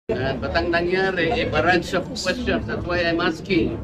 Ba't ang nangyari, a bunch of questions. That's why I'm asking.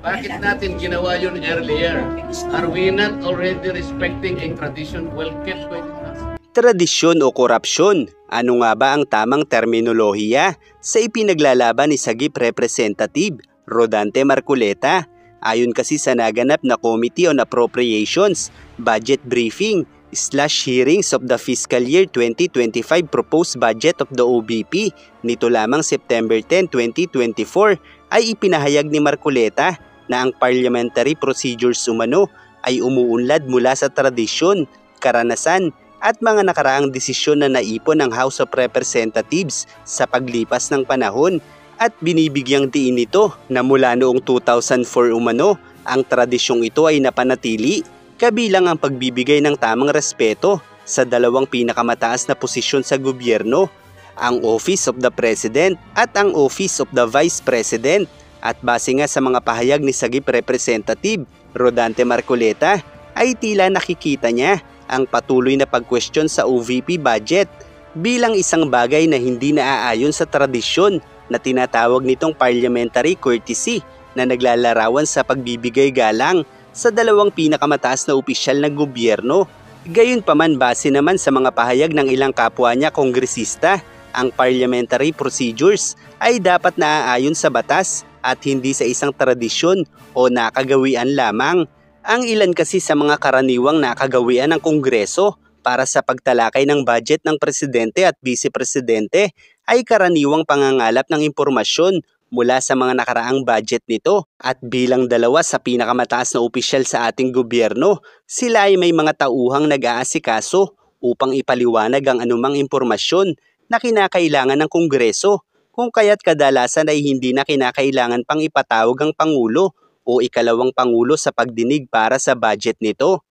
Bakit natin ginawa yun earlier? Are we not already respecting a tradition well kept by the past? Tradisyon o korupsyon? Ano nga ba ang tamang terminolohiya sa ipinaglalaban ni Sagip Representative Rodante Marcoleta? Ayon kasi sa naganap na Committee on Appropriations, Budget Briefing, /hearings of the fiscal year 2025 proposed budget of the OBP nito lamang September 10, 2024 ay ipinahayag ni Marcoleta na ang parliamentary procedures umano ay umuunlad mula sa tradisyon, karanasan at mga nakaraang desisyon na naipon ng House of Representatives sa paglipas ng panahon at binibigyang diin nito na mula noong 2004 umano ang tradisyong ito ay napanatili, kabilang ang pagbibigay ng tamang respeto sa dalawang pinakamataas na posisyon sa gobyerno, ang Office of the President at ang Office of the Vice President. At base nga sa mga pahayag ni Sagip Representative Rodante Marcoleta ay tila nakikita niya ang patuloy na pag-question sa OVP budget bilang isang bagay na hindi naaayon sa tradisyon na tinatawag nitong parliamentary courtesy na naglalarawan sa pagbibigay galang sa dalawang pinakamataas na opisyal ng gobyerno. Gayunpaman, base naman sa mga pahayag ng ilang kapwa niya kongresista, ang parliamentary procedures ay dapat naaayon sa batas at hindi sa isang tradisyon o nakagawian lamang. Ang ilan kasi sa mga karaniwang nakagawian ng Kongreso para sa pagtalakay ng budget ng presidente at vice-presidente ay karaniwang pangangalap ng impormasyon mula sa mga nakaraang budget nito. At bilang dalawa sa pinakamataas na opisyal sa ating gobyerno, sila ay may mga tauhang nag-aasikaso upang ipaliwanag ang anumang impormasyon na kinakailangan ng Kongreso, kung kaya't kadalasan ay hindi na kinakailangan pang ipatawag ang Pangulo o ikalawang Pangulo sa pagdinig para sa budget nito.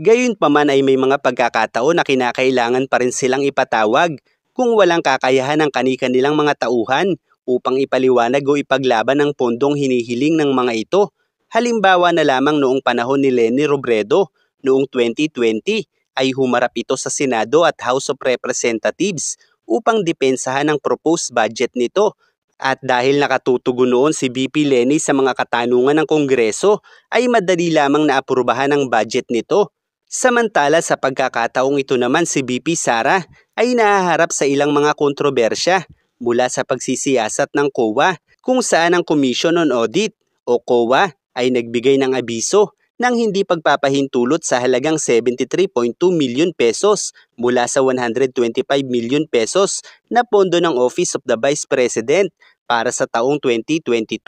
Gayunpaman ay may mga pagkakataon na kinakailangan pa rin silang ipatawag kung walang kakayahan ng kani-kanilang mga tauhan upang ipaliwanag o ipaglaban ang pondong hinihiling ng mga ito. Halimbawa na lamang noong panahon ni Leni Robredo noong 2020 ay humarap ito sa Senado at House of Representatives upang depensahan ang proposed budget nito. At dahil nakatutugon noon si VP Leni sa mga katanungan ng Kongreso ay madali lamang naaprubahan ang budget nito. Samantala sa pagkakataong ito naman si VP Sara ay nahaharap sa ilang mga kontrobersya mula sa pagsisiyasat ng COA kung saan ang Commission on Audit o COA ay nagbigay ng abiso ng hindi pagpapahintulot sa halagang 73.2 million pesos mula sa 125 million pesos na pondo ng Office of the Vice President para sa taong 2022.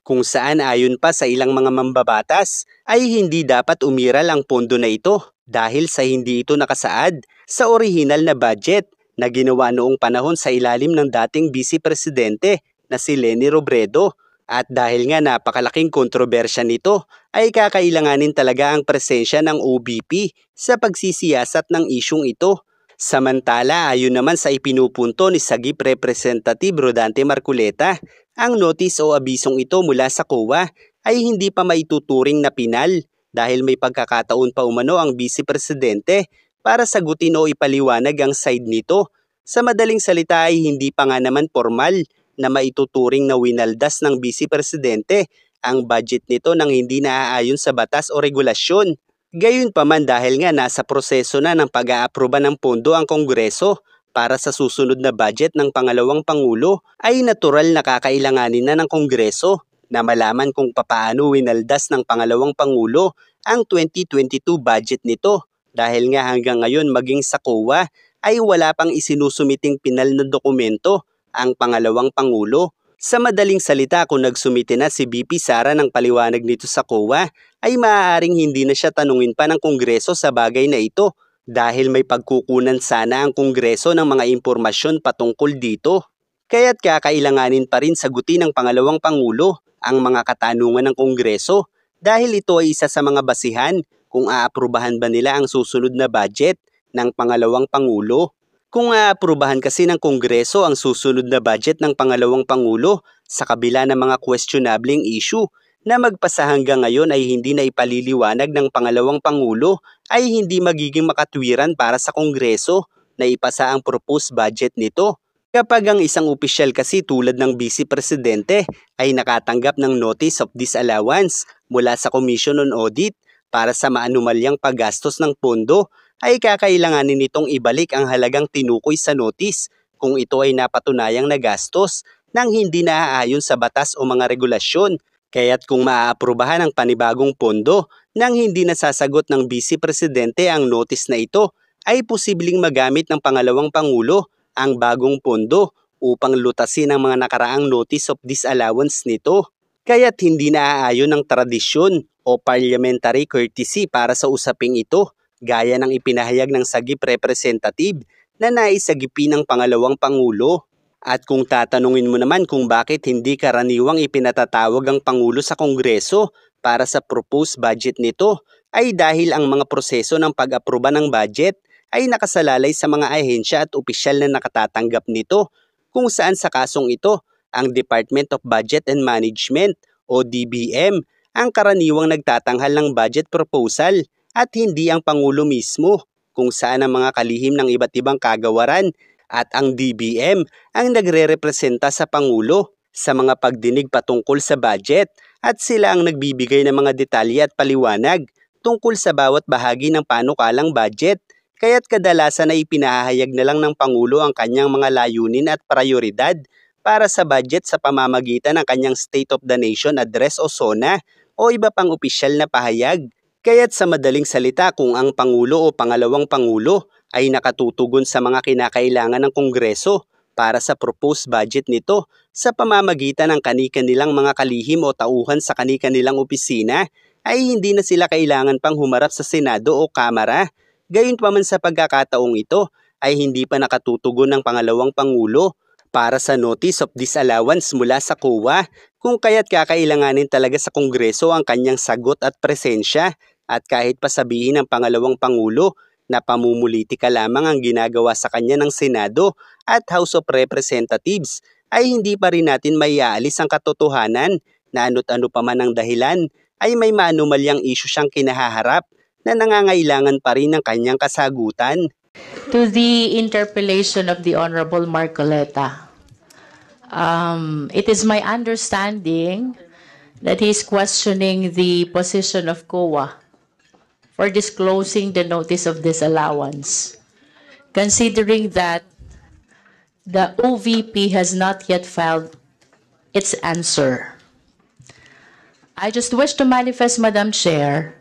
Kung saan ayon pa sa ilang mga mambabatas ay hindi dapat umiral ang pondo na ito dahil sa hindi ito nakasaad sa orihinal na budget na ginawa noong panahon sa ilalim ng dating Vice Presidente na si Leni Robredo. At dahil nga napakalaking kontrobersya nito ay kakailanganin talaga ang presensya ng OBP sa pagsisiyasat ng isyung ito. Samantala, ayon naman sa ipinupunto ni Sagip Representative Rodante Marcoleta, ang notice o abisong ito mula sa COA ay hindi pa maituturing na pinal dahil may pagkakataon pa umano ang Vice Presidente para sagutin o ipaliwanag ang side nito. Sa madaling salita ay hindi pa nga naman formal na maituturing na winaldas ng Vice Presidente ang budget nito nang hindi naaayon sa batas o regulasyon. Gayunpaman dahil nga nasa proseso na ng pag-aaproba ng pondo ang Kongreso para sa susunod na budget ng pangalawang Pangulo, ay natural na kakailanganin na ng Kongreso na malaman kung papaano winaldas ng pangalawang Pangulo ang 2022 budget nito dahil nga hanggang ngayon maging sa COA ay wala pang isinusumiting pinal na dokumento ang pangalawang Pangulo. Sa madaling salita, kung nagsumite na si VP Sara ng paliwanag nito sa COA, ay maaaring hindi na siya tanungin pa ng Kongreso sa bagay na ito dahil may pagkukunan sana ang Kongreso ng mga impormasyon patungkol dito. Kaya't kakailanganin pa rin sagutin ng pangalawang Pangulo ang mga katanungan ng Kongreso dahil ito ay isa sa mga basihan kung aaprubahan ba nila ang susunod na budget ng pangalawang Pangulo. Kung aaprubahan kasi ng Kongreso ang susunod na budget ng pangalawang Pangulo sa kabila ng mga questionabling issue na magpasa hanggang ngayon ay hindi na ipaliliwanag ng pangalawang Pangulo ay hindi magiging makatwiran para sa Kongreso na ipasa ang proposed budget nito. Kapag ang isang opisyal kasi tulad ng Vice Presidente ay nakatanggap ng Notice of Disallowance mula sa Commission on Audit para sa maanumalyang paggastos ng pondo, ay kakailanganin nitong ibalik ang halagang tinukoy sa notice kung ito ay napatunayang nagastos nang hindi naaayon sa batas o mga regulasyon. Kaya't kung maaaprubahan ang panibagong pondo nang hindi nasasagot ng Vice Presidente ang notice na ito, ay posibleng magamit ng pangalawang Pangulo ang bagong pondo upang lutasin ang mga nakaraang notice of disallowance nito. Kaya't hindi naaayon ng tradisyon o parliamentary courtesy para sa usaping ito, gaya ng ipinahayag ng sagip representative na naisagipin ng pangalawang Pangulo. At kung tatanungin mo naman kung bakit hindi karaniwang ipinatatawag ang Pangulo sa Kongreso para sa proposed budget nito, ay dahil ang mga proseso ng pag-aproba ng budget ay nakasalalay sa mga ahensya at opisyal na nakatatanggap nito, kung saan sa kasong ito, ang Department of Budget and Management o DBM ang karaniwang nagtatanghal ng budget proposal at hindi ang Pangulo mismo, kung saan ang mga kalihim ng iba't ibang kagawaran at ang DBM ang nagre-representa sa Pangulo sa mga pagdinig patungkol sa budget, at sila ang nagbibigay ng mga detalye at paliwanag tungkol sa bawat bahagi ng panukalang budget. Kaya't kadalasan ay ipinahayag na lang ng Pangulo ang kanyang mga layunin at prioridad para sa budget sa pamamagitan ng kanyang State of the Nation Address o SONA o iba pang opisyal na pahayag. Kaya't sa madaling salita, kung ang Pangulo o pangalawang Pangulo ay nakatutugon sa mga kinakailangan ng Kongreso para sa proposed budget nito sa pamamagitan ng kani-kanilang mga kalihim o tauhan sa kani-kanilang opisina, ay hindi na sila kailangan pang humarap sa Senado o Kamara. Gayunpaman sa pagkakataong ito ay hindi pa nakatutugon ng pangalawang Pangulo para sa Notice of Disallowance mula sa COA, kung kaya't kakailanganin talaga sa Kongreso ang kanyang sagot at presensya. At kahit pa sabihin ng pangalawang Pangulo na pamumulitika lamang ang ginagawa sa kanya ng Senado at House of Representatives, ay hindi pa rin natin maiaalis ang katotohanan na ano't ano pa man ang dahilan ay may maanumalyang issue siyang kinahaharap na nangangailangan pa rin ng kanyang kasagutan. To the interpellation of the Honorable Marcoleta, it is my understanding that he is questioning the position of COA for disclosing the notice of disallowance, considering that the OVP has not yet filed its answer. I just wish to manifest, Madam Chair,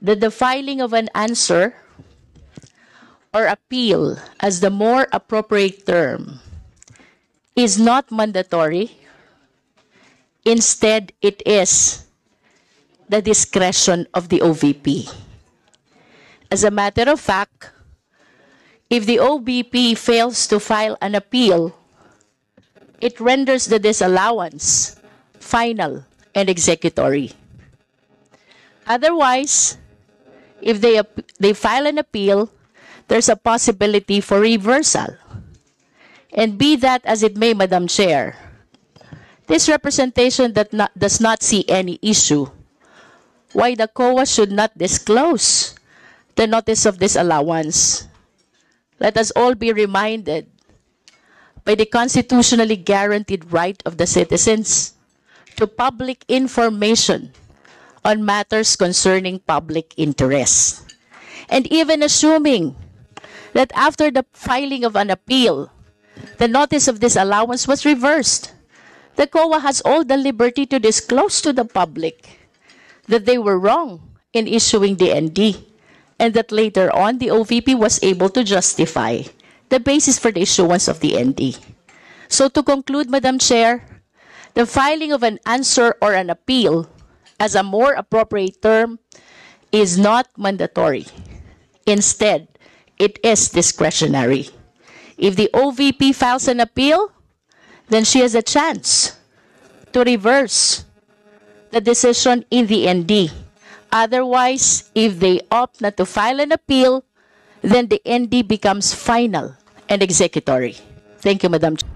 that the filing of an answer or appeal, as the more appropriate term, is not mandatory. Instead, it is the discretion of the OVP. As a matter of fact, if the OVP fails to file an appeal, it renders the disallowance final and executory. Otherwise, if they file an appeal, there's a possibility for reversal. And be that as it may, Madam Chair, this representation does not see any issue why the COA should not disclose the notice of disallowance. Let us all be reminded by the constitutionally guaranteed right of the citizens to public information on matters concerning public interest. And even assuming that after the filing of an appeal, the notice of disallowance was reversed, the COA has all the liberty to disclose to the public that they were wrong in issuing the ND, and that later on the OVP was able to justify the basis for the issuance of the ND. So to conclude, Madam Chair, the filing of an answer or an appeal, as a more appropriate term, is not mandatory. Instead, it is discretionary. If the OVP files an appeal, then she has a chance to reverse the decision in the ND. Otherwise, if they opt not to file an appeal, then the ND becomes final and executory. Thank you, Madam Chair.